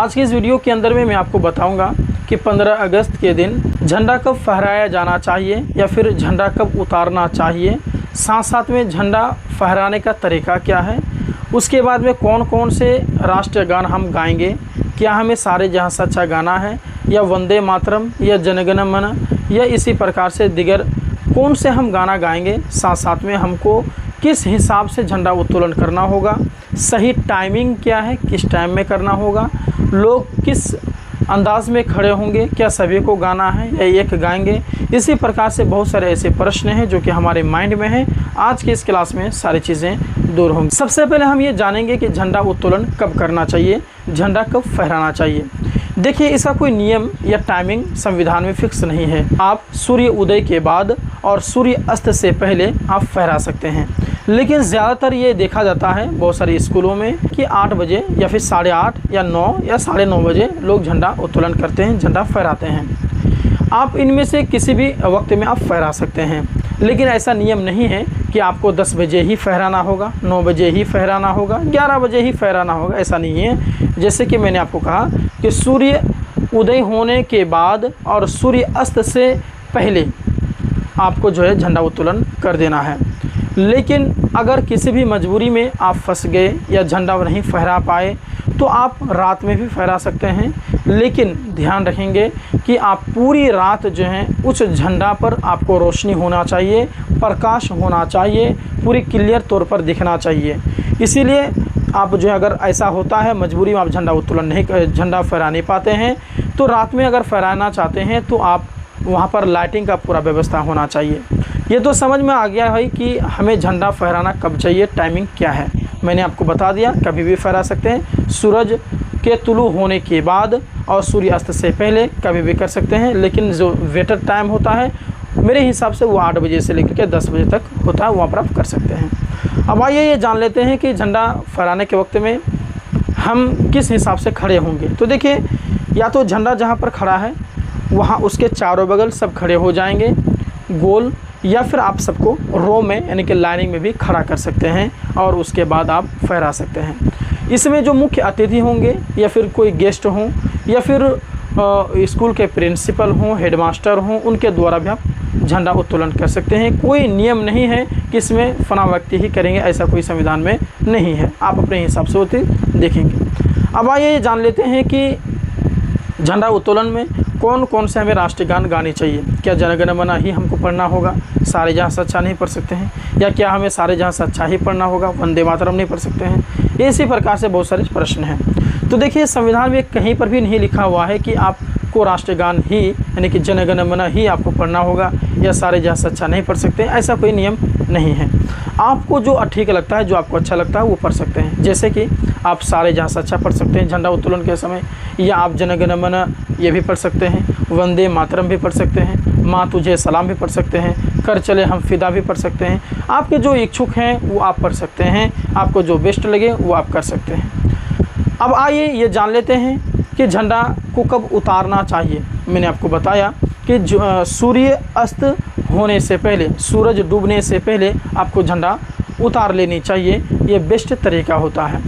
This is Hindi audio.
आज की इस वीडियो के अंदर में मैं आपको बताऊंगा कि 15 अगस्त के दिन झंडा कब फहराया जाना चाहिए या फिर झंडा कब उतारना चाहिए, साथ साथ में झंडा फहराने का तरीका क्या है, उसके बाद में कौन कौन से राष्ट्रीय गान हम गाएंगे, क्या हमें सारे जहां से अच्छा गाना है या वंदे मातरम या जनगण मन या इसी प्रकार से दिगर कौन से हम गाना गाएंगे, साथ साथ में हमको किस हिसाब से झंडा उत्तोलन करना होगा, सही टाइमिंग क्या है, किस टाइम में करना होगा, लोग किस अंदाज में खड़े होंगे, क्या सभी को गाना है या एक गाएंगे। इसी प्रकार से बहुत सारे ऐसे प्रश्न हैं जो कि हमारे माइंड में हैं। आज के इस क्लास में सारी चीज़ें दूर होंगी। सबसे पहले हम ये जानेंगे कि झंडा उत्तोलन कब करना चाहिए, झंडा कब फहराना चाहिए। देखिए, इसका कोई नियम या टाइमिंग संविधान में फिक्स नहीं है। आप सूर्य उदय के बाद और सूर्य अस्त से पहले आप फहरा सकते हैं, लेकिन ज़्यादातर ये देखा जाता है बहुत सारे स्कूलों में कि 8 बजे या फिर 8:30 या 9 या 9:30 बजे लोग झंडा उत्तोलन करते हैं, झंडा फहराते हैं। आप इनमें से किसी भी वक्त में आप फहरा सकते हैं, लेकिन ऐसा नियम नहीं है कि आपको 10 बजे ही फहराना होगा, 9 बजे ही फहराना होगा, 11 बजे ही फहराना होगा, ऐसा नहीं है। जैसे कि मैंने आपको कहा कि सूर्य उदय होने के बाद और सूर्य अस्त से पहले आपको जो है झंडा उत्तोलन कर देना है। लेकिन अगर किसी भी मजबूरी में आप फंस गए या झंडा नहीं फहरा पाए तो आप रात में भी फहरा सकते हैं, लेकिन ध्यान रखेंगे कि आप पूरी रात जो है उस झंडा पर आपको रोशनी होना चाहिए, प्रकाश होना चाहिए, पूरी क्लियर तौर पर दिखना चाहिए। इसीलिए आप जो है अगर ऐसा होता है मजबूरी में आप झंडा फहरा नहीं पाते हैं तो रात में अगर फहराना चाहते हैं तो आप वहाँ पर लाइटिंग का पूरा व्यवस्था होना चाहिए। ये तो समझ में आ गया है कि हमें झंडा फहराना कब चाहिए, टाइमिंग क्या है। मैंने आपको बता दिया, कभी भी फहरा सकते हैं, सूरज के तुलू होने के बाद और सूर्यास्त से पहले कभी भी कर सकते हैं, लेकिन जो वेटर टाइम होता है मेरे हिसाब से वो 8 बजे से लेकर के 10 बजे तक होता है, वहाँ पर आप कर सकते हैं। अब आइए ये जान लेते हैं कि झंडा फहराने के वक्त में हम किस हिसाब से खड़े होंगे। तो देखिए, या तो झंडा जहाँ पर खड़ा है वहाँ उसके चारों बगल सब खड़े हो जाएंगे गोल, या फिर आप सबको रो में यानी कि लाइनिंग में भी खड़ा कर सकते हैं और उसके बाद आप फहरा सकते हैं। इसमें जो मुख्य अतिथि होंगे या फिर कोई गेस्ट हों या फिर स्कूल के प्रिंसिपल हों, हेडमास्टर हों, उनके द्वारा भी आप झंडा उत्तोलन कर सकते हैं। कोई नियम नहीं है कि इसमें फला व्यक्ति ही करेंगे, ऐसा कोई संविधान में नहीं है। आप अपने हिसाब से होते देखेंगे। अब आइए जान लेते हैं कि झंडा उत्तोलन में कौन कौन से हमें राष्ट्रीय गान गाने चाहिए। क्या जनगण मन ही हमको पढ़ना होगा, सारे जहाँ से अच्छा नहीं पढ़ सकते हैं, या क्या हमें सारे जहाँ से अच्छा ही पढ़ना होगा, वंदे मातरम नहीं पढ़ सकते हैं। इसी प्रकार से बहुत सारे प्रश्न हैं। तो देखिए, संविधान में कहीं पर भी नहीं लिखा हुआ है कि आपको राष्ट्रीय गान ही यानी कि जनगण मन ही आपको पढ़ना होगा या सारे जहाँ से अच्छा नहीं पढ़ सकते हैं, ऐसा कोई नियम नहीं है। आपको जो ठीक लगता है, जो आपको अच्छा लगता है वो पढ़ सकते हैं। जैसे कि आप सारे जहाँ से अच्छा पढ़ सकते हैं झंडा उत्तोलन के समय, या आप जनगण मन ये भी पढ़ सकते हैं, वंदे मातरम भी पढ़ सकते हैं, माँ तुझे सलाम भी पढ़ सकते हैं, कर चले हम फिदा भी पढ़ सकते हैं। आपके जो इच्छुक हैं वो आप पढ़ सकते हैं, आपको जो बेस्ट लगे वो आप कर सकते हैं। अब आइए ये जान लेते हैं कि झंडा को कब उतारना चाहिए। मैंने आपको बताया कि सूर्य अस्त होने से पहले, सूरज डूबने से पहले आपको झंडा उतार लेनी चाहिए, ये बेस्ट तरीका होता है।